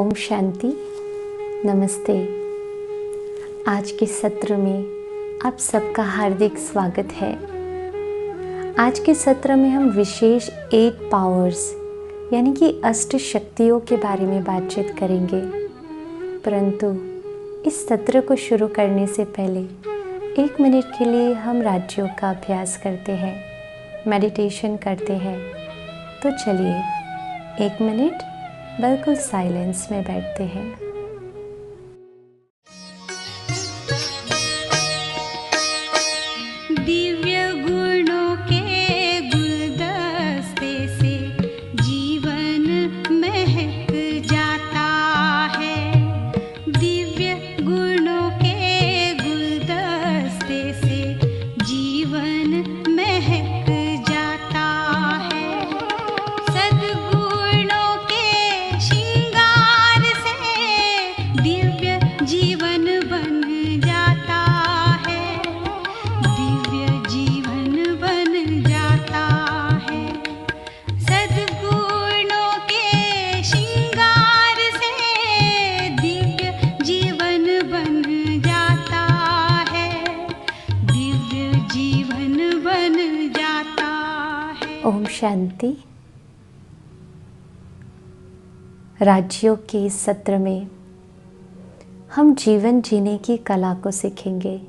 ओम शांति। नमस्ते। आज के सत्र में आप सबका हार्दिक स्वागत है। आज के सत्र में हम विशेष 8 पावर्स यानी कि अष्ट शक्तियों के बारे में बातचीत करेंगे। परंतु इस सत्र को शुरू करने से पहले 1 मिनट के लिए हम राजयोग का अभ्यास करते हैं, मेडिटेशन करते हैं। तो चलिए 1 मिनट बिल्कुल साइलेंस में बैठते हैं। दिव्य गुणों के गुलदस्ते से जीवन महक जाता है। दिव्य गुणों के गुलदस्ते से जीवन महक जाता है। सद्गुणों के श्रृंगार से दिव्य जीवन बन जाता है। दिव्य जीवन बन जाता है। सद्गुणों के श्रृंगार से दिव्य जीवन बन जाता है। दिव्य जीवन बन जाता है। ओम शांति। राजयोग के इस सत्र में हम जीवन जीने की कला को सीखेंगे।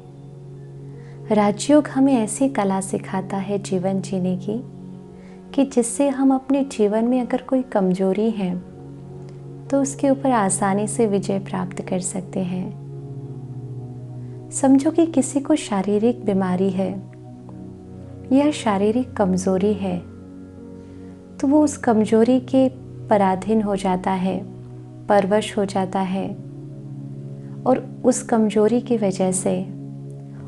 राजयोग हमें ऐसी कला सिखाता है जीवन जीने की कि जिससे हम अपने जीवन में अगर कोई कमजोरी है तो उसके ऊपर आसानी से विजय प्राप्त कर सकते हैं। समझो कि किसी को शारीरिक बीमारी है या शारीरिक कमजोरी है, तो वो उस कमजोरी के पराधीन हो जाता है, परवश हो जाता है और उस कमजोरी की वजह से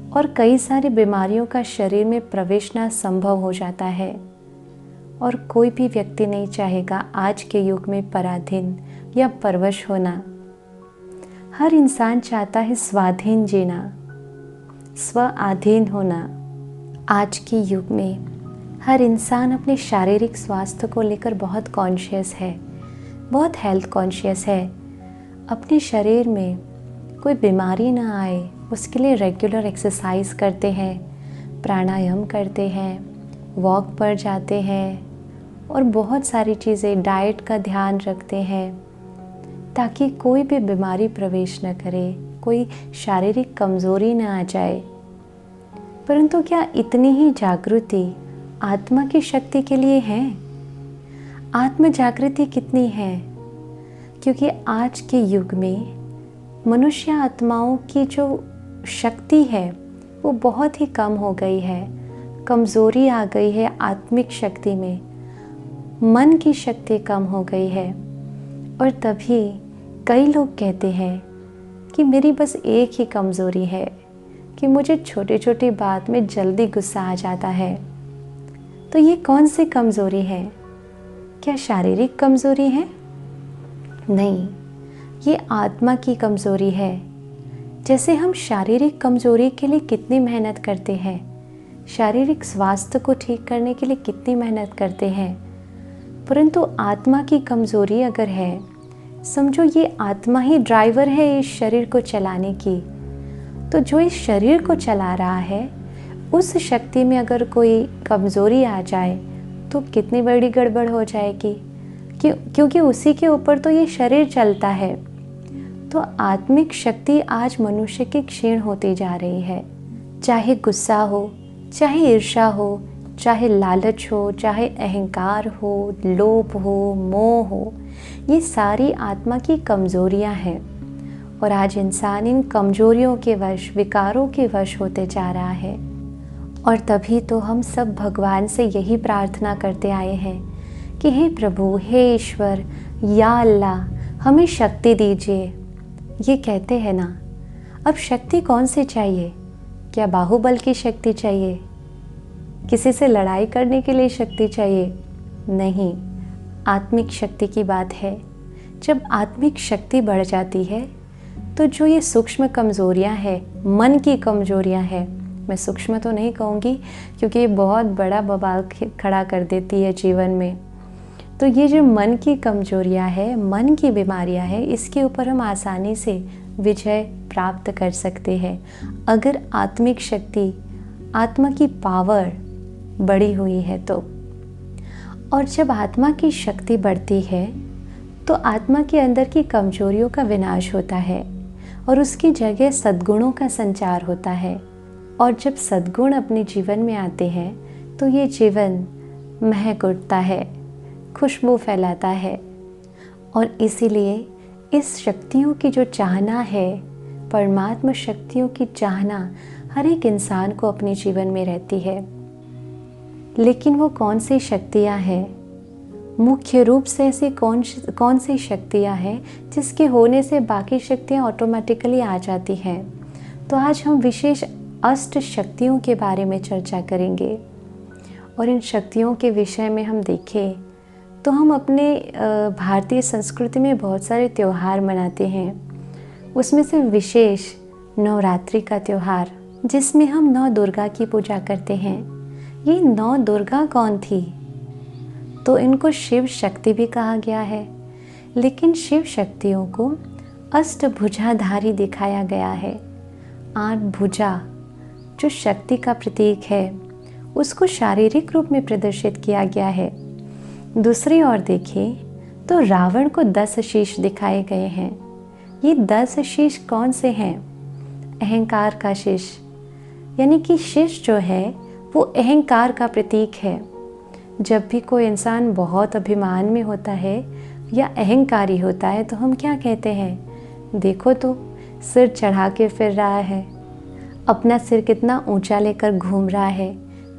और कई सारी बीमारियों का शरीर में प्रवेशना संभव हो जाता है। और कोई भी व्यक्ति नहीं चाहेगा आज के युग में पराधीन या परवश होना। हर इंसान चाहता है स्वाधीन जीना, स्व अधीन होना। आज के युग में हर इंसान अपने शारीरिक स्वास्थ्य को लेकर बहुत कॉन्शियस है, बहुत हेल्थ कॉन्शियस है। अपने शरीर में कोई बीमारी ना आए उसके लिए रेगुलर एक्सरसाइज करते हैं, प्राणायाम करते हैं, वॉक पर जाते हैं और बहुत सारी चीज़ें, डाइट का ध्यान रखते हैं ताकि कोई भी बीमारी प्रवेश न करे, कोई शारीरिक कमज़ोरी ना आ जाए। परंतु क्या इतनी ही जागृति आत्मा की शक्ति के लिए है? आत्म जागृति कितनी है? क्योंकि आज के युग में मनुष्य आत्माओं की जो शक्ति है वो बहुत ही कम हो गई है। कमज़ोरी आ गई है आत्मिक शक्ति में, मन की शक्ति कम हो गई है। और तभी कई लोग कहते हैं कि मेरी बस एक ही कमज़ोरी है कि मुझे छोटी छोटी बात में जल्दी गुस्सा आ जाता है। तो ये कौन सी कमज़ोरी है? क्या शारीरिक कमज़ोरी है? नहीं, ये आत्मा की कमज़ोरी है। जैसे हम शारीरिक कमज़ोरी के लिए कितनी मेहनत करते हैं, शारीरिक स्वास्थ्य को ठीक करने के लिए कितनी मेहनत करते हैं, परंतु आत्मा की कमज़ोरी अगर है, समझो ये आत्मा ही ड्राइवर है इस शरीर को चलाने की। तो जो इस शरीर को चला रहा है उस शक्ति में अगर कोई कमज़ोरी आ जाए तो कितनी बड़ी गड़बड़ हो जाएगी। क्योंकि उसी के ऊपर तो ये शरीर चलता है। तो आत्मिक शक्ति आज मनुष्य की क्षीण होती जा रही है। चाहे गुस्सा हो, चाहे ईर्ष्या हो, चाहे लालच हो, चाहे अहंकार हो, लोभ हो, मोह हो, ये सारी आत्मा की कमज़ोरियाँ हैं। और आज इंसान इन कमज़ोरियों के वश, विकारों के वश होते जा रहा है। और तभी तो हम सब भगवान से यही प्रार्थना करते आए हैं कि हे प्रभु, हे ईश्वर, या अल्लाह, हमें शक्ति दीजिए। ये कहते हैं ना, अब शक्ति कौन सी चाहिए? क्या बाहुबल की शक्ति चाहिए? किसी से लड़ाई करने के लिए शक्ति चाहिए? नहीं, आत्मिक शक्ति की बात है। जब आत्मिक शक्ति बढ़ जाती है तो जो ये सूक्ष्म कमज़ोरियाँ हैं, मन की कमज़ोरियाँ हैं, मैं सूक्ष्म तो नहीं कहूँगी क्योंकि ये बहुत बड़ा बवाल खड़ा कर देती है जीवन में, तो ये जो मन की कमजोरियां है, मन की बीमारियां है, इसके ऊपर हम आसानी से विजय प्राप्त कर सकते हैं अगर आत्मिक शक्ति, आत्मा की पावर बढ़ी हुई है तो। और जब आत्मा की शक्ति बढ़ती है तो आत्मा के अंदर की कमजोरियों का विनाश होता है और उसकी जगह सद्गुणों का संचार होता है। और जब सद्गुण अपने जीवन में आते हैं तो ये जीवन महक उठता है, खुशबू फैलाता है। और इसीलिए इस शक्तियों की जो चाहना है, परमात्मा शक्तियों की चाहना हर एक इंसान को अपने जीवन में रहती है। लेकिन वो कौन सी शक्तियाँ हैं, मुख्य रूप से ऐसी कौन सी शक्तियाँ हैं जिसके होने से बाकी शक्तियाँ ऑटोमेटिकली आ जाती हैं। तो आज हम विशेष अष्ट शक्तियों के बारे में चर्चा करेंगे। और इन शक्तियों के विषय में हम देखें तो हम अपने भारतीय संस्कृति में बहुत सारे त्यौहार मनाते हैं। उसमें से विशेष नवरात्रि का त्यौहार, जिसमें हम 9 दुर्गा की पूजा करते हैं। ये 9 दुर्गा कौन थी? तो इनको शिव शक्ति भी कहा गया है, लेकिन शिव शक्तियों को अष्टभुजाधारी दिखाया गया है। 8 भुजा जो शक्ति का प्रतीक है उसको शारीरिक रूप में प्रदर्शित किया गया है। दूसरी ओर देखें तो रावण को 10 शीश दिखाए गए हैं। ये 10 शीश कौन से हैं? अहंकार का शीश, यानी कि शीश जो है वो अहंकार का प्रतीक है। जब भी कोई इंसान बहुत अभिमान में होता है या अहंकारी होता है तो हम क्या कहते हैं? देखो तो सिर चढ़ा के फिर रहा है, अपना सिर कितना ऊंचा लेकर घूम रहा है,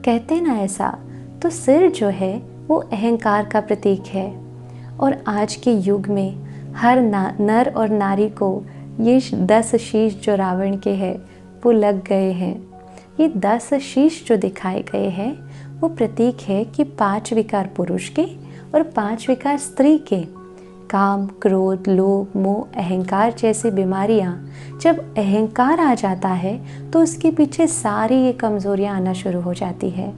कहते हैं ना ऐसा। तो सिर जो है वो अहंकार का प्रतीक है। और आज के युग में हर नर और नारी को ये 10 शीश जो रावण के हैं वो लग गए हैं। ये 10 शीश जो दिखाए गए हैं वो प्रतीक है कि 5 विकार पुरुष के और 5 विकार स्त्री के, काम, क्रोध, लोभ, मोह, अहंकार जैसी बीमारियां, जब अहंकार आ जाता है तो उसके पीछे सारी ये कमजोरियां आना शुरू हो जाती है।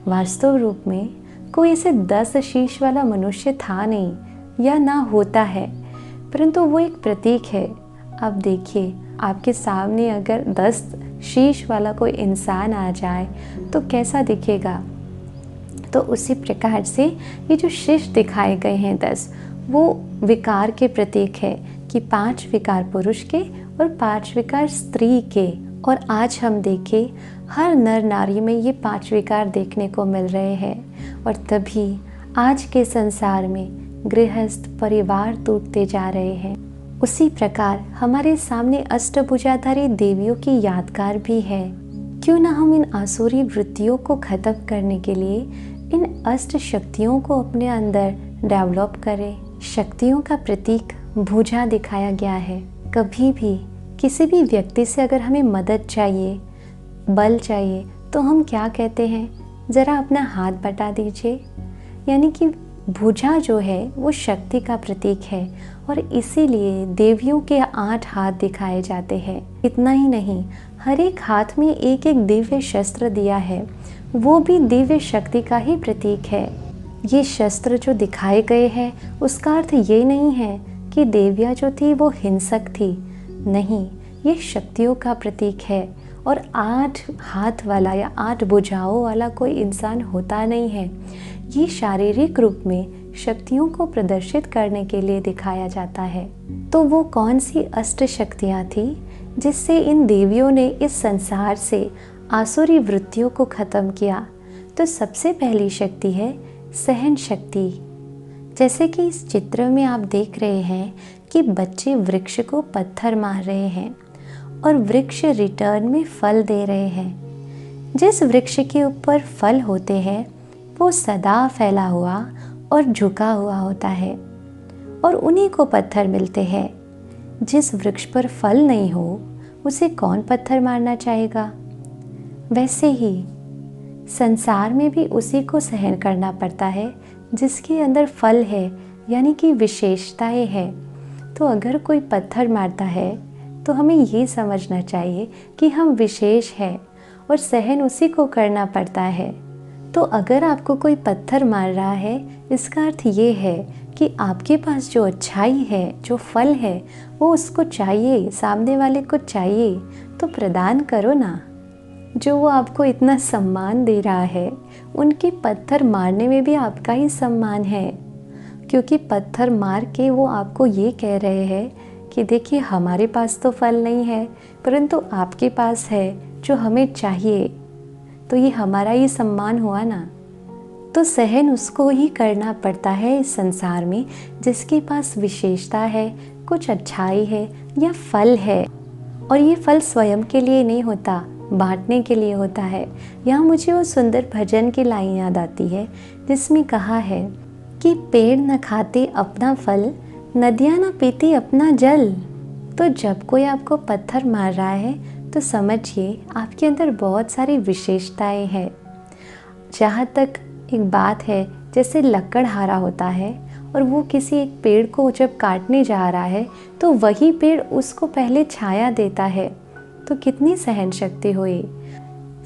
वास्तव रूप में कोई ऐसे 10 शीश वाला मनुष्य था नहीं या ना होता है, परंतु वो एक प्रतीक है। अब देखिए, आपके सामने अगर 10 शीश वाला कोई इंसान आ जाए तो कैसा दिखेगा? तो उसी प्रकार से ये जो शीश दिखाए गए हैं 10, वो विकार के प्रतीक है कि 5 विकार पुरुष के और 5 विकार स्त्री के। और आज हम देखें हर नर नारी में ये 5 विकार देखने को मिल रहे हैं। और तभी आज के संसार में गृहस्थ परिवार टूटते जा रहे हैं। उसी प्रकार हमारे सामने अष्टभुजाधारी देवियों की यादगार भी है। क्यों ना हम इन आसुरी वृत्तियों को खत्म करने के लिए इन अष्ट शक्तियों को अपने अंदर डेवलप करें। शक्तियों का प्रतीक भुजा दिखाया गया है। कभी भी किसी भी व्यक्ति से अगर हमें मदद चाहिए, बल चाहिए, तो हम क्या कहते हैं? ज़रा अपना हाथ बटा दीजिए। यानी कि भुजा जो है वो शक्ति का प्रतीक है और इसीलिए देवियों के 8 हाथ दिखाए जाते हैं। इतना ही नहीं, हर एक हाथ में एक एक दिव्य शस्त्र दिया है, वो भी दिव्य शक्ति का ही प्रतीक है। ये शस्त्र जो दिखाए गए हैं उसका अर्थ ये नहीं है कि देवियाँ जो थी वो हिंसक थी, नहीं, ये शक्तियों का प्रतीक है। और 8 हाथ वाला या 8 भुजाओं वाला कोई इंसान होता नहीं है। ये शारीरिक रूप में शक्तियों को प्रदर्शित करने के लिए दिखाया जाता है। तो वो कौन सी अष्ट शक्तियाँ थी जिससे इन देवियों ने इस संसार से आसुरी वृत्तियों को खत्म किया? तो सबसे पहली शक्ति है सहन शक्ति। जैसे कि इस चित्र में आप देख रहे हैं कि बच्चे वृक्ष को पत्थर मार रहे हैं और वृक्ष रिटर्न में फल दे रहे हैं। जिस वृक्ष के ऊपर फल होते हैं वो सदा फैला हुआ और झुका हुआ होता है और उन्हीं को पत्थर मिलते हैं। जिस वृक्ष पर फल नहीं हो उसे कौन पत्थर मारना चाहेगा? वैसे ही संसार में भी उसी को सहन करना पड़ता है जिसके अंदर फल है, यानी कि विशेषताएं हैं। तो अगर कोई पत्थर मारता है तो हमें ये समझना चाहिए कि हम विशेष हैं और सहन उसी को करना पड़ता है। तो अगर आपको कोई पत्थर मार रहा है, इसका अर्थ ये है कि आपके पास जो अच्छाई है, जो फल है, वो उसको चाहिए, सामने वाले को चाहिए, तो प्रदान करो ना। जो वो आपको इतना सम्मान दे रहा है, उनके पत्थर मारने में भी आपका ही सम्मान है, क्योंकि पत्थर मार के वो आपको ये कह रहे हैं कि देखिए हमारे पास तो फल नहीं है, परंतु आपके पास है जो हमें चाहिए, तो ये हमारा ही सम्मान हुआ ना। तो सहन उसको ही करना पड़ता है इस संसार में जिसके पास विशेषता है, कुछ अच्छाई है या फल है। और ये फल स्वयं के लिए नहीं होता, बांटने के लिए होता है। यहाँ मुझे वो सुंदर भजन की लाइन याद आती है जिसमें कहा है कि पेड़ न खाते अपना फल, नदियाँ न पीती अपना जल। तो जब कोई आपको पत्थर मार रहा है तो समझिए आपके अंदर बहुत सारी विशेषताएं हैं। जहाँ तक एक बात है, जैसे लकड़हारा होता है और वो किसी एक पेड़ को जब काटने जा रहा है तो वही पेड़ उसको पहले छाया देता है, तो कितनी सहन शक्ति हुई।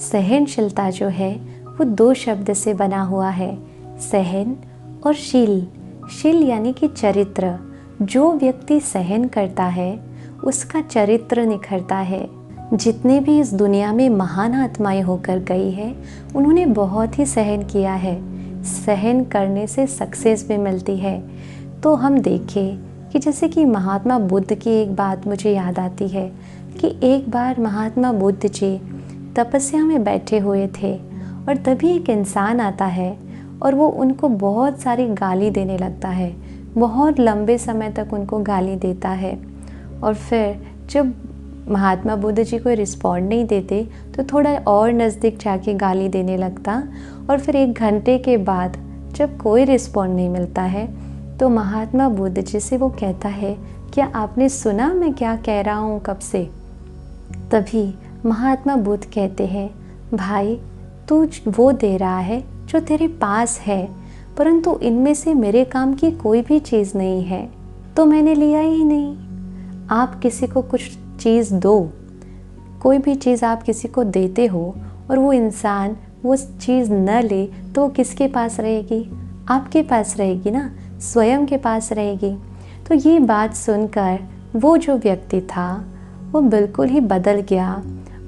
सहनशीलता जो है वो 2 शब्द से बना हुआ है, सहन और शील। शील यानी कि चरित्र। जो व्यक्ति सहन करता है उसका चरित्र निखरता है। जितने भी इस दुनिया में महान आत्माएं होकर गई है, उन्होंने बहुत ही सहन किया है। सहन करने से सक्सेस भी मिलती है। तो हम देखें कि जैसे कि महात्मा बुद्ध की एक बात मुझे याद आती है कि एक बार महात्मा बुद्ध जी तपस्या में बैठे हुए थे और तभी एक इंसान आता है और वो उनको बहुत सारी गाली देने लगता है, बहुत लंबे समय तक उनको गाली देता है। और फिर जब महात्मा बुद्ध जी कोई रिस्पॉन्ड नहीं देते तो थोड़ा और नज़दीक जाके गाली देने लगता, और फिर 1 घंटे के बाद जब कोई रिस्पॉन्ड नहीं मिलता है तो महात्मा बुद्ध जी से वो कहता है, क्या आपने सुना मैं क्या कह रहा हूँ कब से? तभी महात्मा बुद्ध कहते हैं, भाई तू वो दे रहा है जो तेरे पास है, परंतु इनमें से मेरे काम की कोई भी चीज़ नहीं है, तो मैंने लिया ही नहीं। आप किसी को कुछ चीज़ दो, कोई भी चीज़ आप किसी को देते हो और वो इंसान वो चीज़ न ले तो वो किसके पास रहेगी? आपके पास रहेगी ना, स्वयं के पास रहेगी। तो ये बात सुनकर वो जो व्यक्ति था वो बिल्कुल ही बदल गया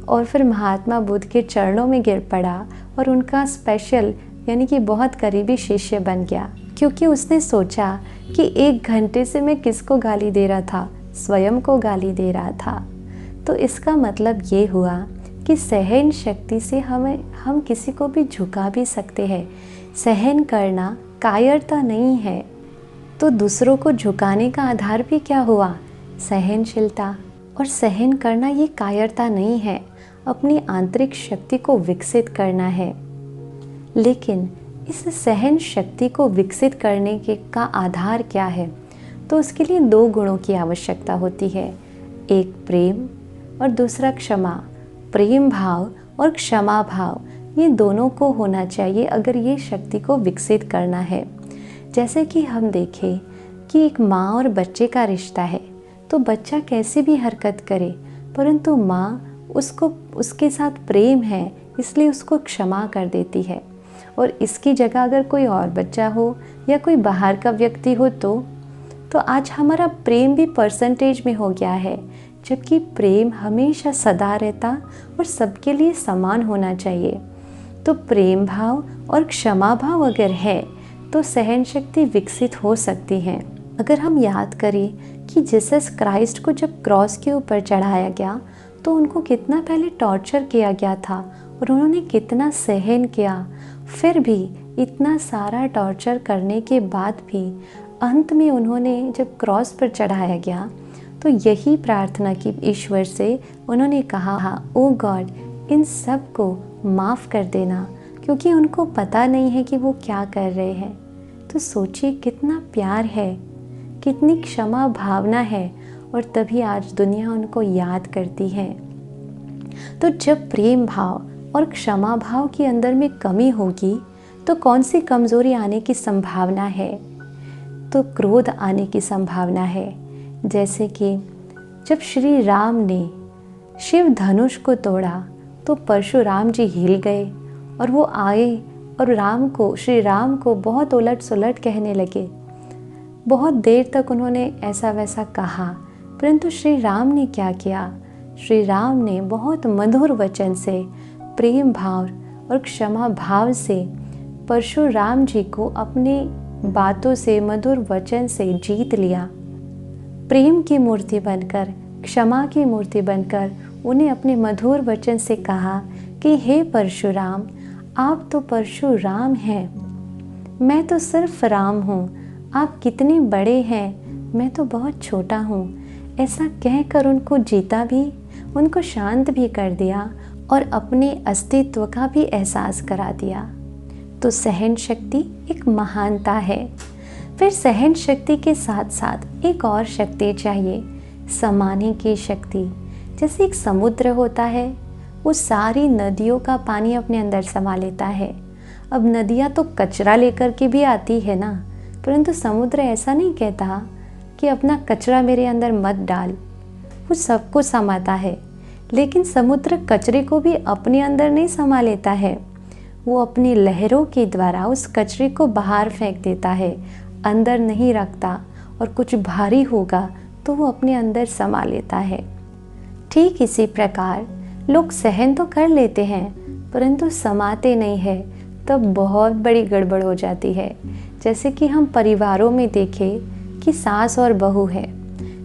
और फिर महात्मा बुद्ध के चरणों में गिर पड़ा और उनका स्पेशल यानी कि बहुत करीबी शिष्य बन गया, क्योंकि उसने सोचा कि 1 घंटे से मैं किसको गाली दे रहा था? स्वयं को गाली दे रहा था। तो इसका मतलब ये हुआ कि सहन शक्ति से हम किसी को भी झुका भी सकते हैं। सहन करना कायरता नहीं है। तो दूसरों को झुकाने का आधार भी क्या हुआ? सहनशीलता। और सहन करना ये कायरता नहीं है, अपनी आंतरिक शक्ति को विकसित करना है। लेकिन इस सहन शक्ति को विकसित करने का आधार क्या है? तो उसके लिए 2 गुणों की आवश्यकता होती है, एक प्रेम और दूसरा क्षमा। प्रेम भाव और क्षमा भाव, ये दोनों को होना चाहिए अगर ये शक्ति को विकसित करना है। जैसे कि हम देखें कि एक माँ और बच्चे का रिश्ता है, तो बच्चा कैसी भी हरकत करे, परंतु माँ उसके साथ प्रेम है इसलिए उसको क्षमा कर देती है। और इसकी जगह अगर कोई और बच्चा हो या कोई बाहर का व्यक्ति हो तो आज हमारा प्रेम भी परसेंटेज में हो गया है, जबकि प्रेम हमेशा सदा रहता और सबके लिए समान होना चाहिए। तो प्रेम भाव और क्षमा भाव अगर है तो सहन शक्ति विकसित हो सकती है। अगर हम याद करें कि जीसस क्राइस्ट को जब क्रॉस के ऊपर चढ़ाया गया तो उनको कितना पहले टॉर्चर किया गया था और उन्होंने कितना सहन किया, फिर भी इतना सारा टॉर्चर करने के बाद भी अंत में उन्होंने जब क्रॉस पर चढ़ाया गया तो यही प्रार्थना की ईश्वर से, उन्होंने कहा, ओ गॉड इन सब को माफ़ कर देना, क्योंकि उनको पता नहीं है कि वो क्या कर रहे हैं। तो सोचिए कितना प्यार है, कितनी क्षमा भावना है, और तभी आज दुनिया उनको याद करती है। तो जब प्रेम भाव और क्षमा भाव के अंदर में कमी होगी तो कौन सी कमज़ोरी आने की संभावना है? तो क्रोध आने की संभावना है। जैसे कि जब श्री राम ने शिव धनुष को तोड़ा तो परशुराम जी हिल गए और वो आए और श्री राम को बहुत उलट सुलट कहने लगे। बहुत देर तक उन्होंने ऐसा वैसा कहा, परंतु श्री राम ने क्या किया? श्री राम ने बहुत मधुर वचन से, प्रेम भाव और क्षमा भाव से परशुराम जी को अपनी बातों से, मधुर वचन से जीत लिया। प्रेम की मूर्ति बनकर, क्षमा की मूर्ति बनकर उन्हें अपने मधुर वचन से कहा कि हे परशुराम, आप तो परशुराम हैं, मैं तो सिर्फ राम हूँ। आप कितने बड़े हैं, मैं तो बहुत छोटा हूँ। ऐसा कहकर उनको जीता भी, उनको शांत भी कर दिया और अपने अस्तित्व का भी एहसास करा दिया। तो सहन शक्ति एक महानता है। फिर सहन शक्ति के साथ साथ एक और शक्ति चाहिए, समाने की शक्ति। जैसे एक समुद्र होता है, वो सारी नदियों का पानी अपने अंदर समा लेता है। अब नदियाँ तो कचरा लेकर के भी आती है ना, परंतु समुद्र ऐसा नहीं कहता कि अपना कचरा मेरे अंदर मत डाल, वो सबको समाता है। लेकिन समुद्र कचरे को भी अपने अंदर नहीं समा लेता है, वो अपनी लहरों के द्वारा उस कचरे को बाहर फेंक देता है, अंदर नहीं रखता। और कुछ भारी होगा तो वो अपने अंदर समा लेता है। ठीक इसी प्रकार लोग सहन तो कर लेते हैं, परंतु समाते नहीं है, तब बहुत बड़ी गड़बड़ हो जाती है। जैसे कि हम परिवारों में देखें कि सास और बहू है,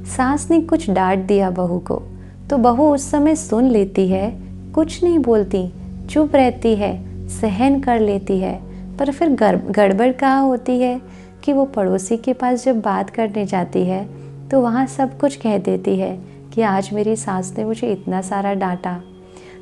सास ने कुछ डांट दिया बहू को, तो बहू उस समय सुन लेती है, कुछ नहीं बोलती, चुप रहती है, सहन कर लेती है। पर फिर गड़बड़ कहाँ होती है कि वो पड़ोसी के पास जब बात करने जाती है तो वहाँ सब कुछ कह देती है कि आज मेरी सास ने मुझे इतना सारा डांटा।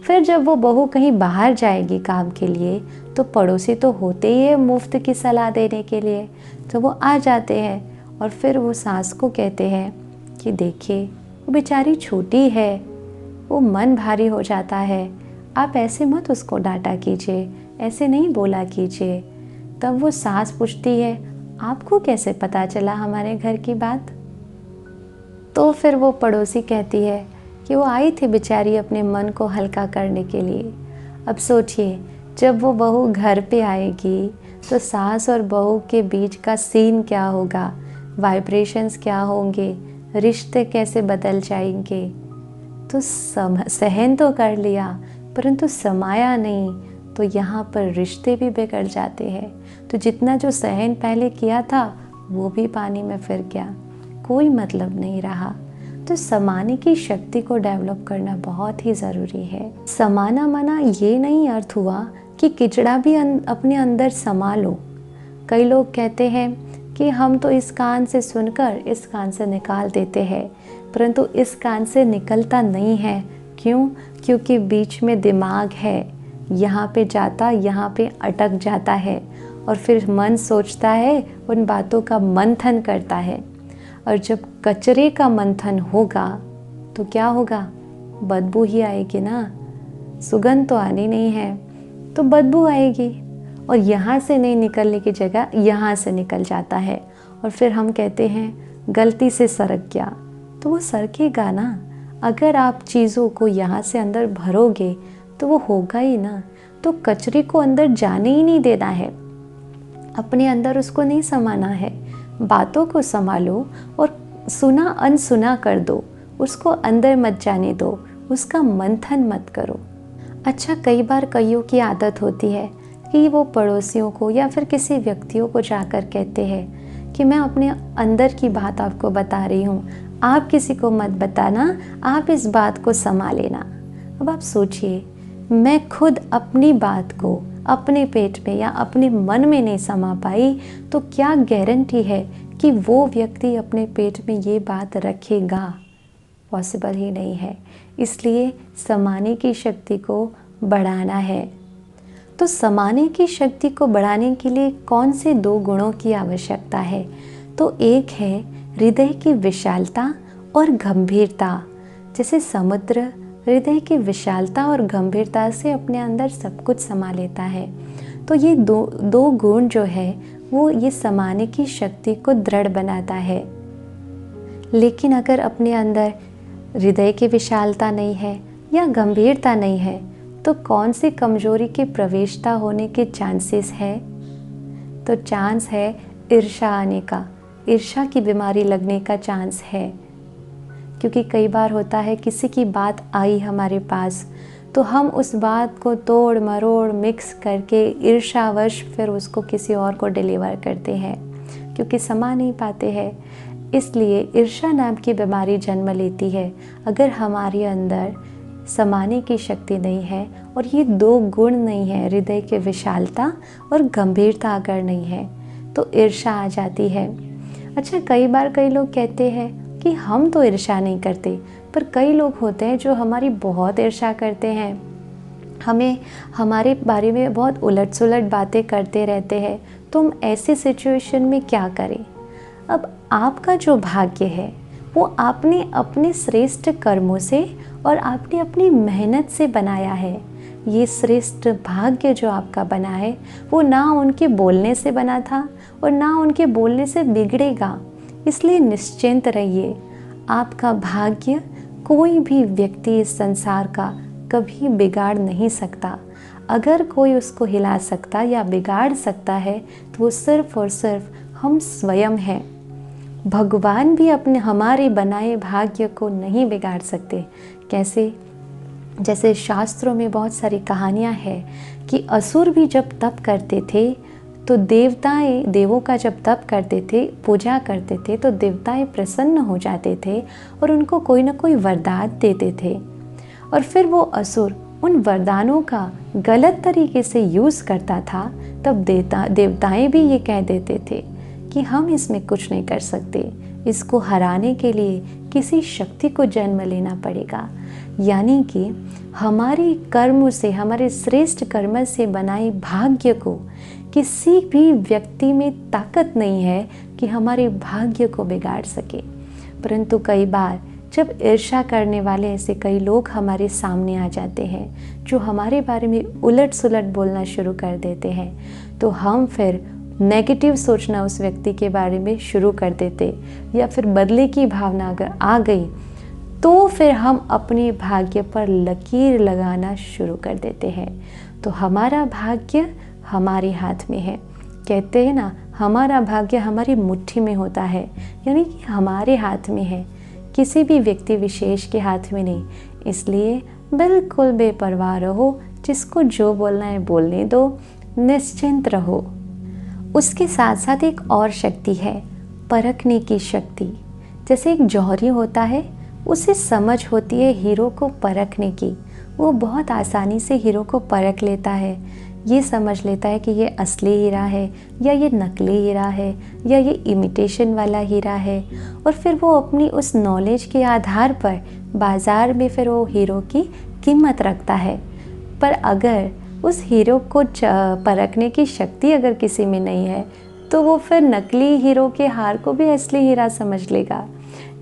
फिर जब वो बहू कहीं बाहर जाएगी काम के लिए, तो पड़ोसी तो होते ही है मुफ्त की सलाह देने के लिए, तो वो आ जाते हैं और फिर वो सास को कहते हैं कि देखिए वो बेचारी छोटी है, वो मन भारी हो जाता है, आप ऐसे मत उसको डांटा कीजिए, ऐसे नहीं बोला कीजिए। तब वो सास पूछती है, आपको कैसे पता चला हमारे घर की बात? तो फिर वो पड़ोसी कहती है कि वो आई थी बेचारी अपने मन को हल्का करने के लिए। अब सोचिए, जब वो बहू घर पे आएगी तो सास और बहू के बीच का सीन क्या होगा, वाइब्रेशंस क्या होंगे, रिश्ते कैसे बदल जाएंगे। तो सहन तो कर लिया, परंतु समाया नहीं, तो यहाँ पर रिश्ते भी बिगड़ जाते हैं। तो जितना जो सहन पहले किया था वो भी पानी में फिर गया, कोई मतलब नहीं रहा। तो समाने की शक्ति को डेवलप करना बहुत ही ज़रूरी है। समाना माना ये नहीं अर्थ हुआ कि किचड़ा भी अपने अंदर समा लो। कई लोग कहते हैं कि हम तो इस कान से सुनकर इस कान से निकाल देते हैं, परंतु इस कान से निकलता नहीं है। क्यों? क्योंकि बीच में दिमाग है, यहाँ पे जाता, यहाँ पे अटक जाता है और फिर मन सोचता है, उन बातों का मंथन करता है। और जब कचरे का मंथन होगा तो क्या होगा? बदबू ही आएगी ना, सुगंध तो आनी नहीं है, तो बदबू आएगी और यहाँ से नहीं निकलने की जगह यहाँ से निकल जाता है। और फिर हम कहते हैं गलती से सरक गया, तो वो सरकेगा ना। अगर आप चीज़ों को यहाँ से अंदर भरोगे तो वो होगा ही ना। तो कचरे को अंदर जाने ही नहीं देना है, अपने अंदर उसको नहीं समाना है। बातों को संभालो और सुना अनसुना कर दो, उसको अंदर मत जाने दो, उसका मंथन मत करो। अच्छा, कई बार कईयों की आदत होती है कि वो पड़ोसियों को या फिर किसी व्यक्तियों को जाकर कहते हैं कि मैं अपने अंदर की बात आपको बता रही हूँ, आप किसी को मत बताना, आप इस बात को समा लेना। अब आप सोचिए, मैं खुद अपनी बात को अपने पेट में या अपने मन में नहीं समा पाई, तो क्या गारंटी है कि वो व्यक्ति अपने पेट में ये बात रखेगा? पॉसिबल ही नहीं है। इसलिए समाने की शक्ति को बढ़ाना है। तो समाने की शक्ति को बढ़ाने के लिए कौन से 2 गुणों की आवश्यकता है? तो एक है हृदय की विशालता और गंभीरता। जैसे समुद्र हृदय की विशालता और गंभीरता से अपने अंदर सब कुछ समा लेता है, तो ये दो गुण जो है वो ये समाने की शक्ति को दृढ़ बनाता है। लेकिन अगर अपने अंदर हृदय की विशालता नहीं है या गंभीरता नहीं है, तो कौन सी कमजोरी की प्रवेशता होने के चांसेस है? तो चांस है ईर्ष्या आने का, ईर्ष्या की बीमारी लगने का चांस है। क्योंकि कई बार होता है किसी की बात आई हमारे पास तो हम उस बात को तोड़ मरोड़ मिक्स करके ईर्ष्यावश फिर उसको किसी और को डिलीवर करते हैं, क्योंकि समा नहीं पाते हैं। इसलिए ईर्ष्या नाम की बीमारी जन्म लेती है अगर हमारे अंदर समाने की शक्ति नहीं है और ये दो गुण नहीं है, हृदय की विशालता और गंभीरता अगर नहीं है तो ईर्ष्या आ जाती है। अच्छा, कई बार कई लोग कहते हैं कि हम तो ईर्ष्या नहीं करते, पर कई लोग होते हैं जो हमारी बहुत ईर्ष्या करते हैं, हमें हमारे बारे में बहुत उलट सुलट बातें करते रहते हैं। तो हम ऐसी सिचुएशन में क्या करें? अब आपका जो भाग्य है वो आपने अपने श्रेष्ठ कर्मों से और आपने अपनी मेहनत से बनाया है। ये श्रेष्ठ भाग्य जो आपका बना है वो ना उनके बोलने से बना था और ना उनके बोलने से बिगड़ेगा। इसलिए निश्चिंत रहिए, आपका भाग्य कोई भी व्यक्ति इस संसार का कभी बिगाड़ नहीं सकता। अगर कोई उसको हिला सकता या बिगाड़ सकता है तो वो सिर्फ और सिर्फ हम स्वयं हैं। भगवान भी अपने हमारे बनाए भाग्य को नहीं बिगाड़ सकते। कैसे? जैसे शास्त्रों में बहुत सारी कहानियाँ हैं कि असुर भी जब तप करते थे तो देवों का जब तप करते थे, पूजा करते थे, तो देवताएं प्रसन्न हो जाते थे और उनको कोई ना कोई वरदान देते थे। और फिर वो असुर उन वरदानों का गलत तरीके से यूज़ करता था, तब देवताएं भी ये कह देते थे कि हम इसमें कुछ नहीं कर सकते, इसको हराने के लिए किसी शक्ति को जन्म लेना पड़ेगा। यानी कि हमारे कर्म से, हमारे श्रेष्ठ कर्म से बनाए भाग्य को किसी भी व्यक्ति में ताकत नहीं है कि हमारे भाग्य को बिगाड़ सके। परंतु कई बार जब ईर्ष्या करने वाले ऐसे कई लोग हमारे सामने आ जाते हैं जो हमारे बारे में उलट सुलट बोलना शुरू कर देते हैं, तो हम फिर नेगेटिव सोचना उस व्यक्ति के बारे में शुरू कर देते, या फिर बदले की भावना अगर आ गई तो फिर हम अपने भाग्य पर लकीर लगाना शुरू कर देते हैं। तो हमारा भाग्य हमारे हाथ में है। कहते हैं ना, हमारा भाग्य हमारी मुट्ठी में होता है, यानी कि हमारे हाथ में है, किसी भी व्यक्ति विशेष के हाथ में नहीं। इसलिए बिल्कुल बेपरवाह रहो, जिसको जो बोलना है बोलने दो, निश्चिंत रहो। उसके साथ साथ एक और शक्ति है, परखने की शक्ति। जैसे एक जौहरी होता है, उसे समझ होती है हीरो को परखने की। वो बहुत आसानी से हीरो को परख लेता है, ये समझ लेता है कि ये असली हीरा है या ये नकली हीरा है या ये इमिटेशन वाला हीरा है। और फिर वो अपनी उस नॉलेज के आधार पर बाज़ार में फिर वो हीरो की कीमत रखता है। पर अगर उस हीरो को परखने की शक्ति अगर किसी में नहीं है तो वो फिर नकली हीरो के हार को भी असली हीरा समझ लेगा।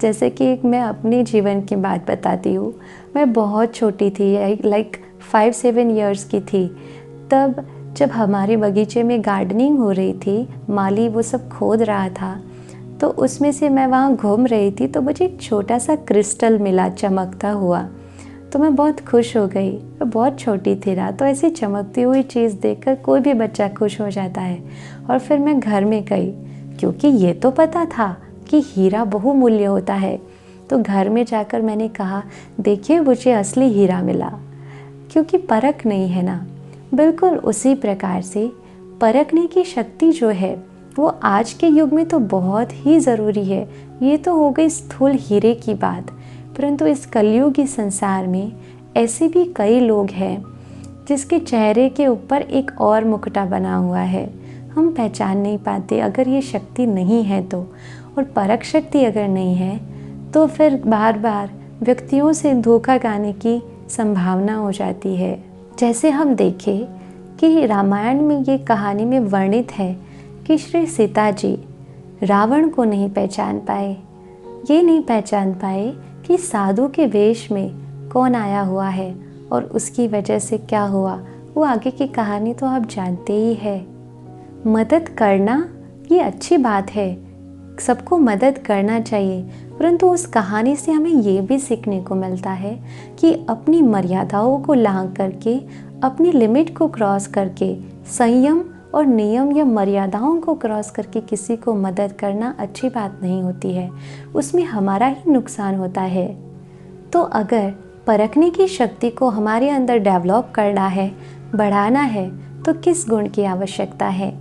जैसे कि मैं अपने जीवन की बात बताती हूँ। मैं बहुत छोटी थी, लाइक 5-7 इयर्स की थी। तब जब हमारे बगीचे में गार्डनिंग हो रही थी, माली वो सब खोद रहा था, तो उसमें से मैं वहाँ घूम रही थी तो मुझे एक छोटा सा क्रिस्टल मिला चमकता हुआ। तो मैं बहुत खुश हो गई। मैं बहुत छोटी थी ना, तो ऐसी चमकती हुई चीज़ देखकर कोई भी बच्चा खुश हो जाता है। और फिर मैं घर में गई, क्योंकि ये तो पता था कि हीरा बहुमूल्य होता है। तो घर में जाकर मैंने कहा, देखिए मुझे असली हीरा मिला, क्योंकि परख नहीं है ना। बिल्कुल उसी प्रकार से परखने की शक्ति जो है वो आज के युग में तो बहुत ही ज़रूरी है। ये तो हो गई स्थूल हीरे की बात, परंतु इस कलयुगी संसार में ऐसे भी कई लोग हैं जिसके चेहरे के ऊपर एक और मुकुटा बना हुआ है, हम पहचान नहीं पाते अगर ये शक्ति नहीं है तो। और परख शक्ति अगर नहीं है तो फिर बार बार व्यक्तियों से धोखा खाने की संभावना हो जाती है। जैसे हम देखें कि रामायण में ये कहानी में वर्णित है कि श्री सीता जी रावण को नहीं पहचान पाए। ये नहीं पहचान पाए कि साधु के वेश में कौन आया हुआ है और उसकी वजह से क्या हुआ। वो आगे की कहानी तो आप जानते ही है। मदद करना ये अच्छी बात है, सबको मदद करना चाहिए, परंतु उस कहानी से हमें ये भी सीखने को मिलता है कि अपनी मर्यादाओं को लांघ करके, अपनी लिमिट को क्रॉस करके, संयम और नियम या मर्यादाओं को क्रॉस करके किसी को मदद करना अच्छी बात नहीं होती है, उसमें हमारा ही नुकसान होता है। तो अगर परखने की शक्ति को हमारे अंदर डेवलप करना है, बढ़ाना है, तो किस गुण की आवश्यकता है?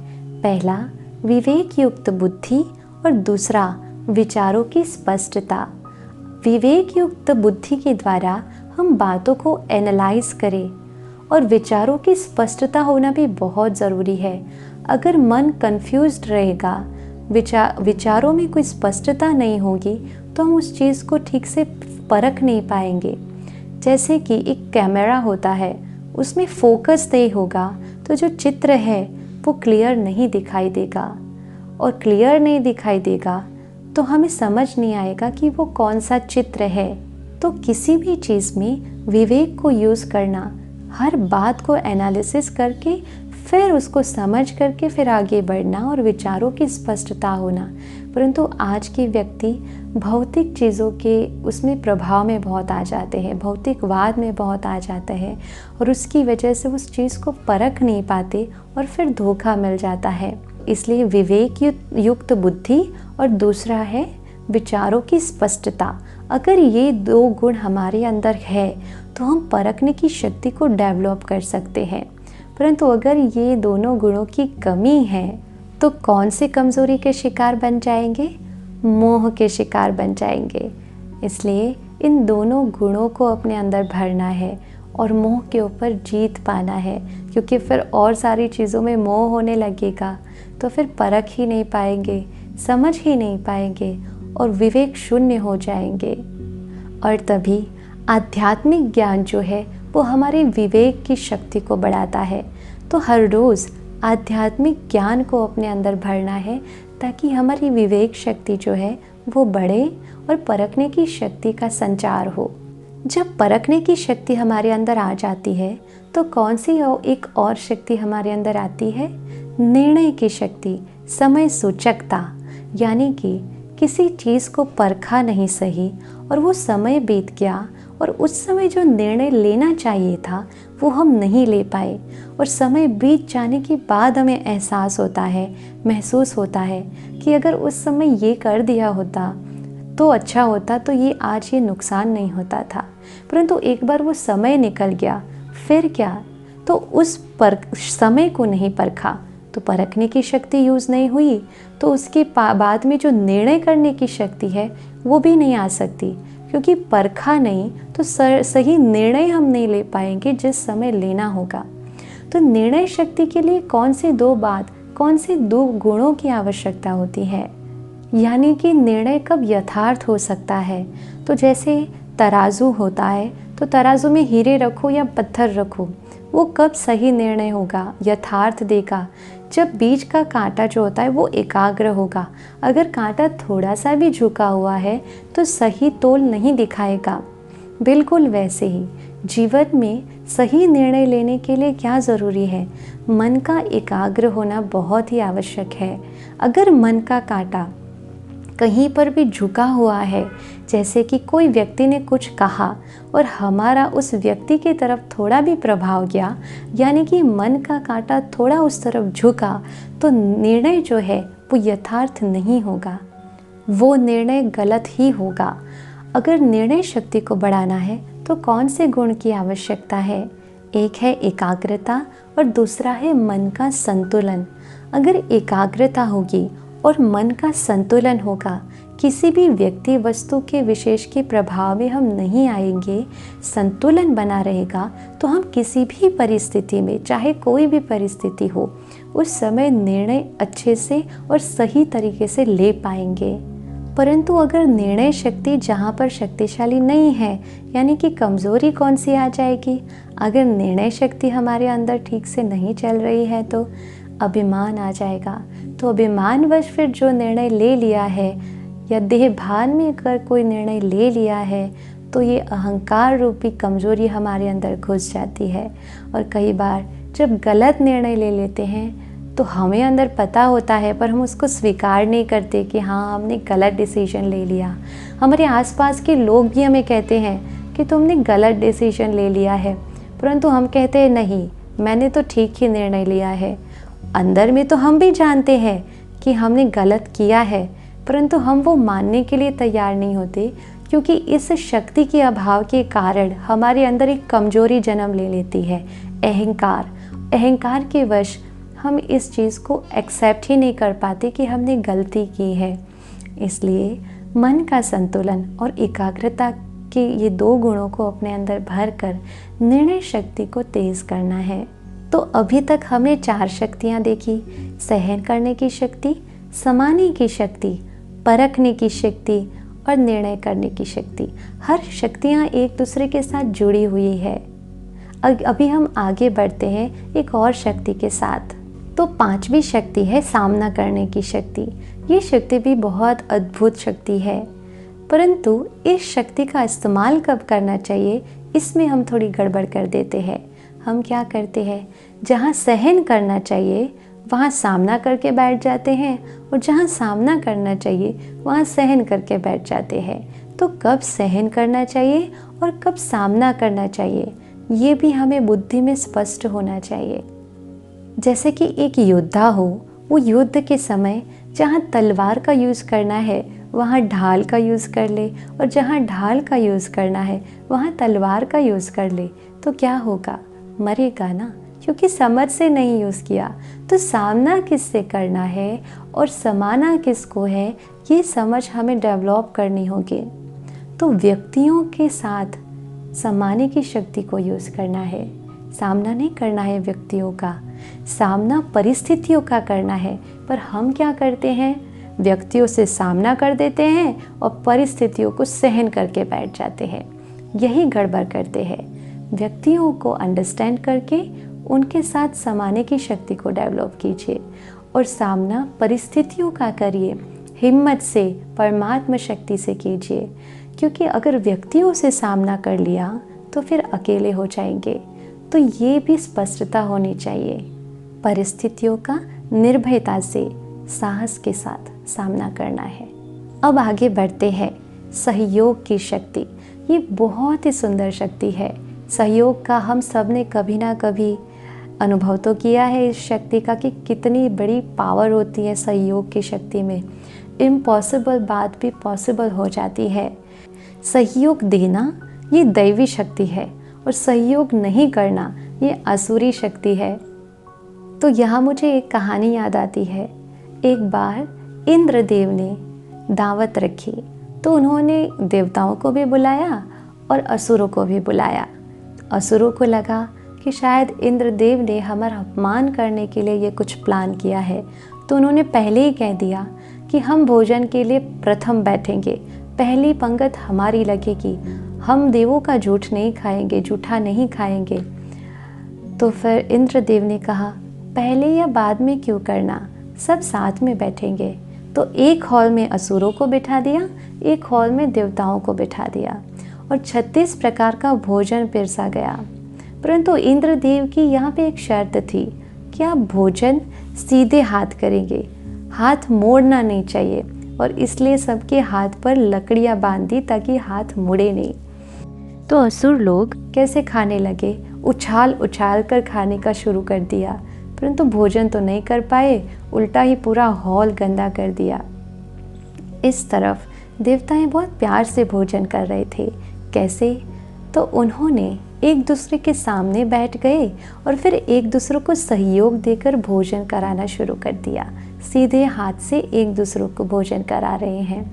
पहला, विवेक युक्त बुद्धि और दूसरा, विचारों की स्पष्टता। विवेक युक्त बुद्धि के द्वारा हम बातों को एनालाइज करें और विचारों की स्पष्टता होना भी बहुत ज़रूरी है। अगर मन कंफ्यूज्ड रहेगा, विचारों में कोई स्पष्टता नहीं होगी, तो हम उस चीज़ को ठीक से परख नहीं पाएंगे। जैसे कि एक कैमरा होता है, उसमें फोकस नहीं होगा तो जो चित्र है वो क्लियर नहीं दिखाई देगा, और क्लियर नहीं दिखाई देगा तो हमें समझ नहीं आएगा कि वो कौन सा चित्र है। तो किसी भी चीज़ में विवेक को यूज़ करना, हर बात को एनालिसिस करके फिर उसको समझ करके फिर आगे बढ़ना और विचारों की स्पष्टता होना। परंतु आज के व्यक्ति भौतिक चीज़ों के उसमें प्रभाव में बहुत आ जाते हैं, भौतिकवाद में बहुत आ जाते हैं, और उसकी वजह से उस चीज़ को परख नहीं पाते और फिर धोखा मिल जाता है। इसलिए विवेक युक्त बुद्धि और दूसरा है विचारों की स्पष्टता। अगर ये दो गुण हमारे अंदर है तो हम परखने की शक्ति को डेवलप कर सकते हैं। परंतु अगर ये दोनों गुणों की कमी है तो कौन से कमज़ोरी के शिकार बन जाएंगे? मोह के शिकार बन जाएंगे। इसलिए इन दोनों गुणों को अपने अंदर भरना है और मोह के ऊपर जीत पाना है, क्योंकि फिर और सारी चीज़ों में मोह होने लगेगा तो फिर परख ही नहीं पाएंगे, समझ ही नहीं पाएंगे और विवेक शून्य हो जाएंगे। और तभी आध्यात्मिक ज्ञान जो है वो हमारे विवेक की शक्ति को बढ़ाता है। तो हर रोज़ आध्यात्मिक ज्ञान को अपने अंदर भरना है ताकि हमारी विवेक शक्ति जो है वो बढ़े और परखने की शक्ति का संचार हो। जब परखने की शक्ति हमारे अंदर आ जाती है तो कौन सी एक और शक्ति हमारे अंदर आती है? निर्णय की शक्ति, समय सूचकता। यानी कि किसी चीज़ को परखा नहीं सही और वो समय बीत गया और उस समय जो निर्णय लेना चाहिए था वो हम नहीं ले पाए, और समय बीत जाने के बाद हमें एहसास होता है, महसूस होता है कि अगर उस समय ये कर दिया होता तो अच्छा होता, तो ये आज ये नुकसान नहीं होता था। परंतु एक बार वो समय निकल गया, फिर क्या? तो उस समय को नहीं परखा तो परखने की शक्ति यूज़ नहीं हुई, तो उसके बाद में जो निर्णय करने की शक्ति है वो भी नहीं आ सकती, क्योंकि परखा नहीं तो सही निर्णय हम नहीं ले पाएंगे जिस समय लेना होगा। तो निर्णय शक्ति के लिए कौन से दो गुणों की आवश्यकता होती है? यानी कि निर्णय कब यथार्थ हो सकता है? तो जैसे तराजू होता है, तो तराजू में हीरे रखो या पत्थर रखो, वो कब सही निर्णय होगा, यथार्थ देगा? जब बीच का कांटा जो होता है वो एकाग्र होगा। अगर कांटा थोड़ा सा भी झुका हुआ है तो सही तोल नहीं दिखाएगा। बिल्कुल वैसे ही जीवन में सही निर्णय लेने के लिए क्या ज़रूरी है? मन का एकाग्र होना बहुत ही आवश्यक है। अगर मन का कांटा कहीं पर भी झुका हुआ है, जैसे कि कोई व्यक्ति ने कुछ कहा और हमारा उस व्यक्ति की तरफ थोड़ा भी प्रभाव गया, यानी कि मन का कांटा थोड़ा उस तरफ झुका, तो निर्णय जो है वो यथार्थ नहीं होगा, वो निर्णय गलत ही होगा। अगर निर्णय शक्ति को बढ़ाना है तो कौन से गुण की आवश्यकता है? एक है एकाग्रता और दूसरा है मन का संतुलन। अगर एकाग्रता होगी और मन का संतुलन होगा, किसी भी व्यक्ति वस्तु के विशेष के प्रभाव में हम नहीं आएंगे, संतुलन बना रहेगा, तो हम किसी भी परिस्थिति में, चाहे कोई भी परिस्थिति हो, उस समय निर्णय अच्छे से और सही तरीके से ले पाएंगे। परंतु अगर निर्णय शक्ति जहाँ पर शक्तिशाली नहीं है, यानी कि कमज़ोरी कौन सी आ जाएगी? अगर निर्णय शक्ति हमारे अंदर ठीक से नहीं चल रही है तो अभिमान आ जाएगा। तो अभिमानवश फिर जो निर्णय ले लिया है या देहभान में अगर कोई निर्णय ले लिया है तो ये अहंकार रूपी कमज़ोरी हमारे अंदर घुस जाती है। और कई बार जब गलत निर्णय ले लेते हैं तो हमें अंदर पता होता है पर हम उसको स्वीकार नहीं करते कि हाँ हमने गलत डिसीजन ले लिया। हमारे आसपास के लोग भी हमें कहते हैं कि तुमने गलत डिसीजन ले लिया है, परंतु हम कहते हैं नहीं, मैंने तो ठीक ही निर्णय लिया है। अंदर में तो हम भी जानते हैं कि हमने गलत किया है, परंतु हम वो मानने के लिए तैयार नहीं होते, क्योंकि इस शक्ति के अभाव के कारण हमारे अंदर एक कमजोरी जन्म ले लेती है, अहंकार। अहंकार के वश हम इस चीज़ को एक्सेप्ट ही नहीं कर पाते कि हमने गलती की है। इसलिए मन का संतुलन और एकाग्रता के ये 2 गुणों को अपने अंदर भर कर निर्णय शक्ति को तेज करना है। तो अभी तक हमने 4 शक्तियाँ देखी, सहन करने की शक्ति, समाने की शक्ति, परखने की शक्ति और निर्णय करने की शक्ति। हर शक्तियाँ एक दूसरे के साथ जुड़ी हुई है। अभी हम आगे बढ़ते हैं एक और शक्ति के साथ। तो 5वीं शक्ति है सामना करने की शक्ति। ये शक्ति भी बहुत अद्भुत शक्ति है, परंतु इस शक्ति का इस्तेमाल कब करना चाहिए, इसमें हम थोड़ी गड़बड़ कर देते हैं। हम क्या करते हैं, जहाँ सहन करना चाहिए वहाँ सामना करके बैठ जाते हैं, और जहाँ सामना करना चाहिए वहाँ सहन करके बैठ जाते हैं। तो कब सहन करना चाहिए और कब सामना करना चाहिए, ये भी हमें बुद्धि में स्पष्ट होना चाहिए। जैसे कि एक योद्धा हो, वो युद्ध के समय जहाँ तलवार का यूज़ करना है वहाँ ढाल का यूज़ कर ले, और जहाँ ढाल का यूज़ करना है वहाँ तलवार का यूज़ कर ले, तो क्या होगा, मरेगा ना, क्योंकि समझ से नहीं यूज़ किया। तो सामना किससे करना है और समाना किसको है, ये समझ हमें डेवलप करनी होगी। तो व्यक्तियों के साथ समाने की शक्ति को यूज़ करना है, सामना नहीं करना है व्यक्तियों का, सामना परिस्थितियों का करना है। पर हम क्या करते हैं, व्यक्तियों से सामना कर देते हैं और परिस्थितियों को सहन करके बैठ जाते हैं। यही गड़बड़ करते हैं। व्यक्तियों को अंडरस्टैंड करके उनके साथ समाने की शक्ति को डेवलप कीजिए और सामना परिस्थितियों का करिए, हिम्मत से, परमात्मा शक्ति से कीजिए। क्योंकि अगर व्यक्तियों से सामना कर लिया तो फिर अकेले हो जाएंगे। तो ये भी स्पष्टता होनी चाहिए। परिस्थितियों का निर्भयता से, साहस के साथ सामना करना है। अब आगे बढ़ते हैं सहयोग की शक्ति। ये बहुत ही सुंदर शक्ति है। सहयोग का हम सब ने कभी ना कभी अनुभव तो किया है इस शक्ति का कि कितनी बड़ी पावर होती है सहयोग की शक्ति में। इम्पॉसिबल बात भी पॉसिबल हो जाती है। सहयोग देना ये दैवी शक्ति है और सहयोग नहीं करना ये असुरी शक्ति है। तो यहाँ मुझे एक कहानी याद आती है। एक बार इंद्रदेव ने दावत रखी, तो उन्होंने देवताओं को भी बुलाया और असुरों को भी बुलाया। असुरों को लगा कि शायद इंद्रदेव ने हमारा अपमान करने के लिए ये कुछ प्लान किया है, तो उन्होंने पहले ही कह दिया कि हम भोजन के लिए प्रथम बैठेंगे, पहली पंगत हमारी लगेगी, हम देवों का झूठ नहीं खाएंगे, जूठा नहीं खाएंगे। तो फिर इंद्रदेव ने कहा पहले या बाद में क्यों करना, सब साथ में बैठेंगे। तो एक हॉल में असुरों को बिठा दिया, एक हॉल में देवताओं को बिठा दिया और 36 प्रकार का भोजन पिरसा गया। परंतु इंद्रदेव की यहाँ पे एक शर्त थी कि आप भोजन सीधे हाथ करेंगे, हाथ मोड़ना नहीं चाहिए, और इसलिए सबके हाथ पर लकड़ियाँ बांध दी ताकि हाथ मुड़े नहीं। तो असुर लोग कैसे खाने लगे, उछाल उछाल कर खाने का शुरू कर दिया, परंतु भोजन तो नहीं कर पाए, उल्टा ही पूरा हॉल गंदा कर दिया। इस तरफ देवताएं बहुत प्यार से भोजन कर रहे थे। कैसे? तो उन्होंने एक दूसरे के सामने बैठ गए और फिर एक दूसरे को सहयोग देकर भोजन कराना शुरू कर दिया। सीधे हाथ से एक दूसरे को भोजन करा रहे हैं।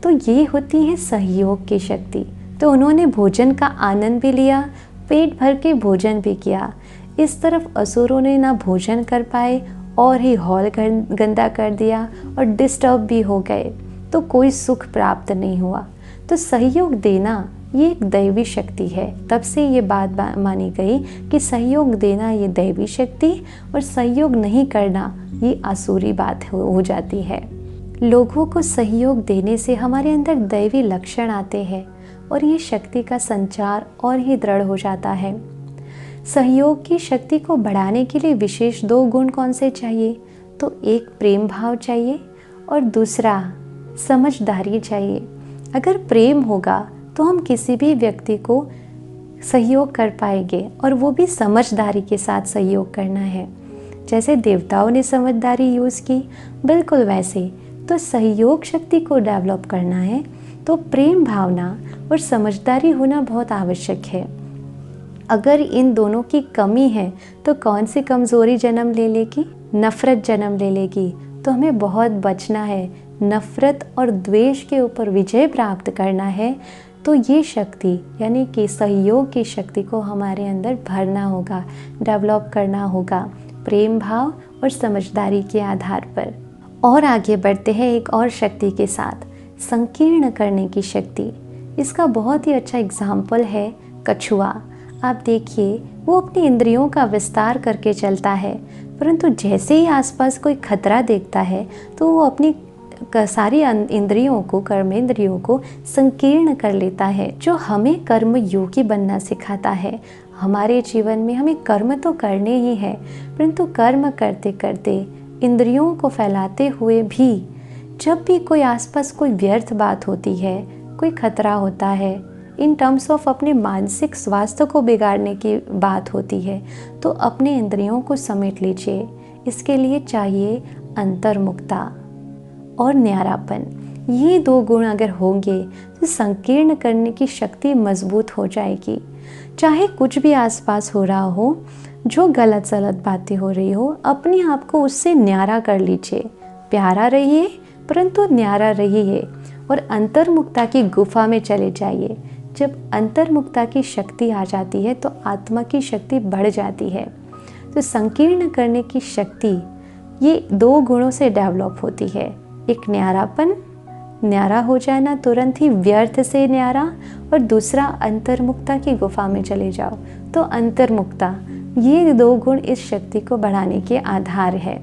तो ये होती है सहयोग की शक्ति। तो उन्होंने भोजन का आनंद भी लिया, पेट भर के भोजन भी किया। इस तरफ असुरों ने ना भोजन कर पाए और ही हॉल गंदा कर दिया और डिस्टर्ब भी हो गए, तो कोई सुख प्राप्त नहीं हुआ। तो सहयोग देना ये एक दैवी शक्ति है। तब से ये बात मानी गई कि सहयोग देना ये दैवी शक्ति और सहयोग नहीं करना ये आसुरी बात हो जाती है। लोगों को सहयोग देने से हमारे अंदर दैवी लक्षण आते हैं और ये शक्ति का संचार और ही दृढ़ हो जाता है। सहयोग की शक्ति को बढ़ाने के लिए विशेष 2 गुण कौन से चाहिए? तो एक प्रेम भाव चाहिए और दूसरा समझदारी चाहिए। अगर प्रेम होगा तो हम किसी भी व्यक्ति को सहयोग कर पाएंगे, और वो भी समझदारी के साथ सहयोग करना है। जैसे देवताओं ने समझदारी यूज़ की, बिल्कुल वैसे तो सहयोग शक्ति को डेवलप करना है तो प्रेम भावना और समझदारी होना बहुत आवश्यक है। अगर इन दोनों की कमी है तो कौन सी कमज़ोरी जन्म ले लेगी? नफ़रत जन्म ले लेगी। तो हमें बहुत बचना है, नफ़रत और द्वेष के ऊपर विजय प्राप्त करना है। तो ये शक्ति यानी कि सहयोग की शक्ति को हमारे अंदर भरना होगा, डेवलप करना होगा प्रेम भाव और समझदारी के आधार पर। और आगे बढ़ते हैं एक और शक्ति के साथ, संकीर्ण करने की शक्ति। इसका बहुत ही अच्छा एग्जाम्पल है कछुआ। आप देखिए, वो अपनी इंद्रियों का विस्तार करके चलता है, परंतु जैसे ही आसपास कोई खतरा देखता है तो वो अपनी सारी इंद्रियों को, कर्मेंद्रियों को संकीर्ण कर लेता है, जो हमें कर्म योगी बनना सिखाता है। हमारे जीवन में हमें कर्म तो करने ही है, परंतु कर्म करते करते इंद्रियों को फैलाते हुए भी जब भी कोई आसपास कोई व्यर्थ बात होती है, कोई खतरा होता है, इन टर्म्स ऑफ अपने मानसिक स्वास्थ्य को बिगाड़ने की बात होती है, तो अपने इंद्रियों को समेट लीजिए। इसके लिए चाहिए अंतर्मुखता और न्यारापन। ये 2 गुण अगर होंगे तो संकीर्ण करने की शक्ति मजबूत हो जाएगी। चाहे कुछ भी आसपास हो रहा हो, जो गलत सलत बातें हो रही हो, अपने आप को उससे न्यारा कर लीजिए। प्यारा रहिए परंतु न्यारा रहिए और अंतर्मुखता की गुफा में चले जाइए। जब अंतर्मुखता की शक्ति आ जाती है तो आत्मा की शक्ति बढ़ जाती है। तो संकीर्ण करने की शक्ति ये 2 गुणों से डेवलप होती है। एक न्यारापन, न्यारा हो जाना तुरंत ही व्यर्थ से न्यारा, और दूसरा अंतर्मुखता की गुफा में चले जाओ। तो अंतर्मुखता, ये 2 गुण इस शक्ति को बढ़ाने के आधार है।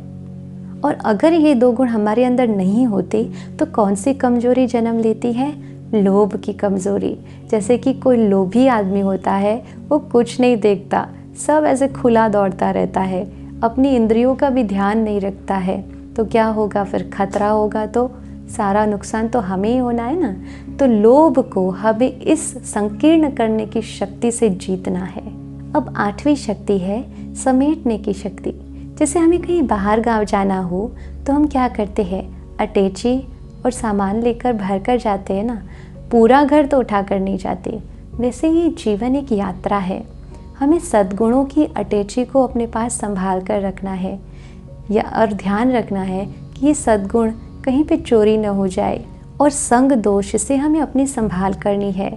और अगर ये 2 गुण हमारे अंदर नहीं होते तो कौन सी कमजोरी जन्म लेती है? लोभ की कमजोरी। जैसे कि कोई लोभी आदमी होता है, वो कुछ नहीं देखता, सब ऐसे खुला दौड़ता रहता है, अपनी इंद्रियों का भी ध्यान नहीं रखता है, तो क्या होगा फिर? खतरा होगा तो सारा नुकसान तो हमें ही होना है ना। तो लोभ को हमें इस संकीर्ण करने की शक्ति से जीतना है। अब 8वीं शक्ति है समेटने की शक्ति। जैसे हमें कहीं बाहर गांव जाना हो तो हम क्या करते हैं? अटैची और सामान लेकर भर कर जाते हैं ना, पूरा घर तो उठा कर नहीं जाते। वैसे ही जीवन एक यात्रा है, हमें सद्गुणों की अटैची को अपने पास संभाल कर रखना है, और ध्यान रखना है कि ये सद्गुण कहीं पे चोरी न हो जाए, और संग दोष से हमें अपनी संभाल करनी है।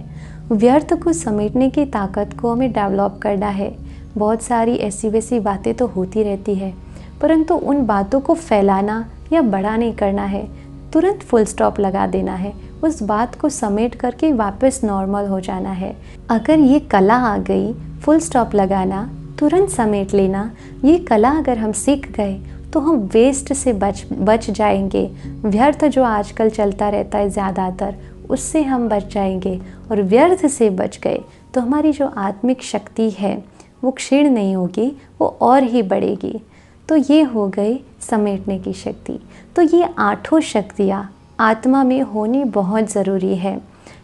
व्यर्थ को समेटने की ताकत को हमें डेवलप करना है। बहुत सारी ऐसी वैसी बातें तो होती रहती है, परंतु उन बातों को फैलाना या बड़ा नहीं करना है, तुरंत फुल स्टॉप लगा देना है, उस बात को समेट करके वापस नॉर्मल हो जाना है। अगर ये कला आ गई, फुल स्टॉप लगाना, तुरंत समेट लेना, ये कला अगर हम सीख गए तो हम वेस्ट से बच जाएंगे। व्यर्थ जो आजकल चलता रहता है ज़्यादातर, उससे हम बच जाएंगे, और व्यर्थ से बच गए तो हमारी जो आत्मिक शक्ति है वो क्षीण नहीं होगी, वो और ही बढ़ेगी। तो ये हो गई समेटने की शक्ति। तो ये 8 शक्तियाँ आत्मा में होनी बहुत ज़रूरी है।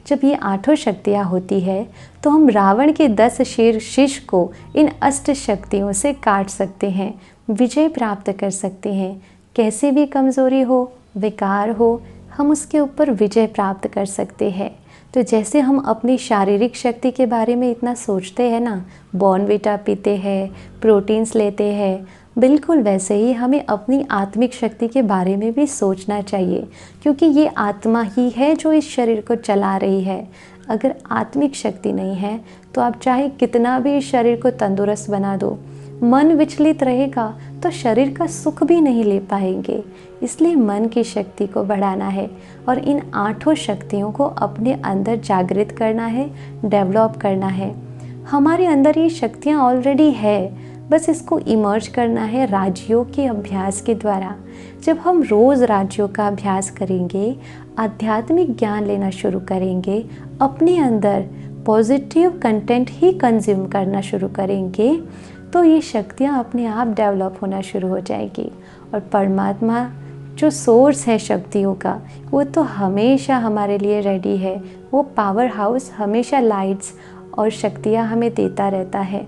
जब ये 8 शक्तियाँ होती है तो हम रावण के 10 शीश को इन 8 शक्तियों से काट सकते हैं, विजय प्राप्त कर सकते हैं। कैसे भी कमज़ोरी हो, विकार हो, हम उसके ऊपर विजय प्राप्त कर सकते हैं। तो जैसे हम अपनी शारीरिक शक्ति के बारे में इतना सोचते हैं ना, बॉर्नविटा पीते हैं, प्रोटीन्स लेते हैं, बिल्कुल वैसे ही हमें अपनी आत्मिक शक्ति के बारे में भी सोचना चाहिए, क्योंकि ये आत्मा ही है जो इस शरीर को चला रही है। अगर आत्मिक शक्ति नहीं है तो आप चाहे कितना भी इस शरीर को तंदुरुस्त बना दो, मन विचलित रहेगा तो शरीर का सुख भी नहीं ले पाएंगे। इसलिए मन की शक्ति को बढ़ाना है और इन 8 शक्तियों को अपने अंदर जागृत करना है, डेवलप करना है। हमारे अंदर ये शक्तियाँ ऑलरेडी है, बस इसको इमर्ज करना है राजयोग के अभ्यास के द्वारा। जब हम रोज़ राजयोग का अभ्यास करेंगे, आध्यात्मिक ज्ञान लेना शुरू करेंगे, अपने अंदर पॉजिटिव कंटेंट ही कंज्यूम करना शुरू करेंगे तो ये शक्तियाँ अपने आप डेवलप होना शुरू हो जाएगी। और परमात्मा जो सोर्स है शक्तियों का, वो तो हमेशा हमारे लिए रेडी है। वो पावर हाउस हमेशा लाइट्स और शक्तियाँ हमें देता रहता है।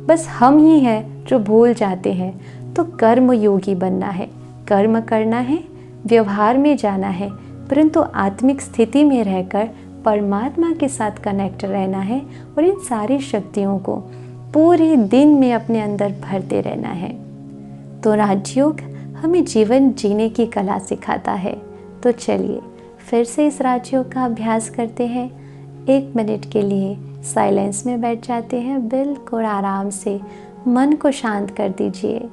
बस हम ही हैं जो भूल जाते हैं। तो कर्म योगी बनना है, कर्म करना है, व्यवहार में जाना है, परंतु आत्मिक स्थिति में रहकर परमात्मा के साथ कनेक्ट रहना है और इन सारी शक्तियों को पूरे दिन में अपने अंदर भरते रहना है। तो राजयोग हमें जीवन जीने की कला सिखाता है। तो चलिए फिर से इस राजयोग का अभ्यास करते हैं। 1 मिनट के लिए साइलेंस में बैठ जाते हैं। बिल्कुल आराम से मन को शांत कर दीजिए।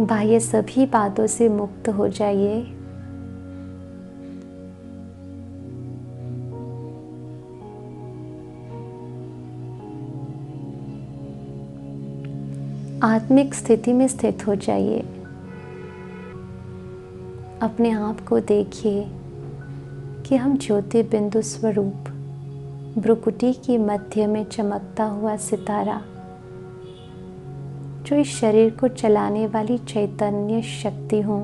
बाह्य सभी बातों से मुक्त हो जाइए। आत्मिक स्थिति में स्थित हो जाइए। अपने आप को देखिए कि हम ज्योति बिंदु स्वरूप, भ्रुकुटी की मध्य में चमकता हुआ सितारा, जो इस शरीर को चलाने वाली चैतन्य शक्ति हूँ।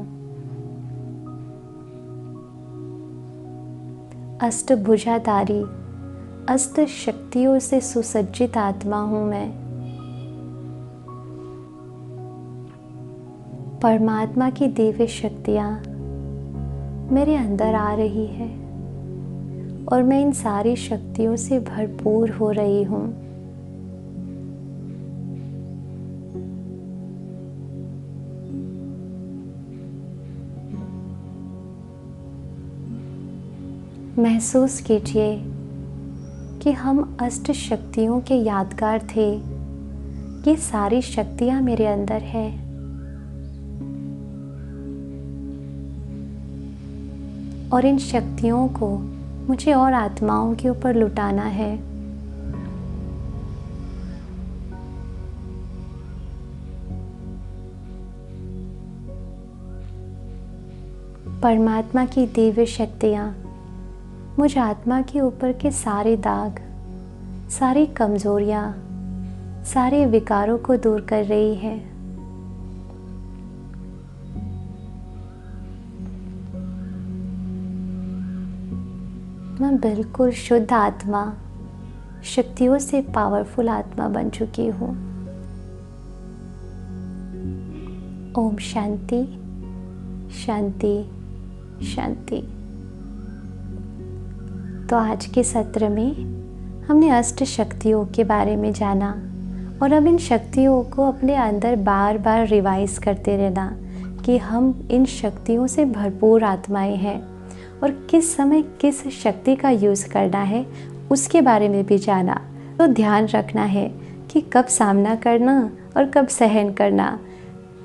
अष्टभुजाधारी, अष्ट शक्तियों से सुसज्जित आत्मा हूँ मैं। परमात्मा की दिव्य शक्तियाँ मेरे अंदर आ रही है और मैं इन सारी शक्तियों से भरपूर हो रही हूँ। महसूस कीजिए कि हम अष्ट शक्तियों के यादगार थे। ये सारी शक्तियाँ मेरे अंदर है। और इन शक्तियों को मुझे और आत्माओं के ऊपर लुटाना है। परमात्मा की दिव्य शक्तियाँ मुझ आत्मा के ऊपर के सारे दाग, सारी कमजोरियाँ, सारे विकारों को दूर कर रही है। मैं बिल्कुल शुद्ध आत्मा, शक्तियों से पावरफुल आत्मा बन चुकी हूँ। ओम शांति शांति शांति। तो आज के सत्र में हमने अष्ट शक्तियों के बारे में जाना और अब इन शक्तियों को अपने अंदर बार बार रिवाइज करते रहना कि हम इन शक्तियों से भरपूर आत्माएं हैं और किस समय किस शक्ति का यूज़ करना है उसके बारे में भी जाना। तो ध्यान रखना है कि कब सामना करना और कब सहन करना,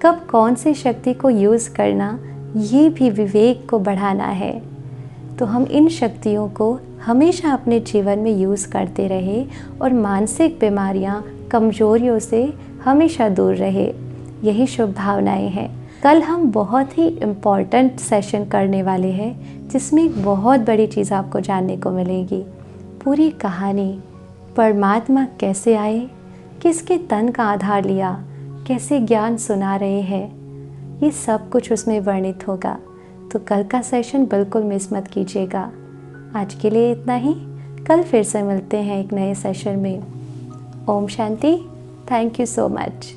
कब कौन सी शक्ति को यूज़ करना, ये भी विवेक को बढ़ाना है। तो हम इन शक्तियों को हमेशा अपने जीवन में यूज़ करते रहे और मानसिक बीमारियां, कमजोरियों से हमेशा दूर रहे। यही शुभ भावनाएं हैं। कल हम बहुत ही इम्पॉर्टेंट सेशन करने वाले हैं जिसमें एक बहुत बड़ी चीज़ आपको जानने को मिलेगी। पूरी कहानी, परमात्मा कैसे आए, किसके तन का आधार लिया, कैसे ज्ञान सुना रहे हैं, ये सब कुछ उसमें वर्णित होगा। तो कल का सेशन बिल्कुल मिस मत कीजिएगा। आज के लिए इतना ही। कल फिर से मिलते हैं एक नए सेशन में। ओम शांति। Thank you so much.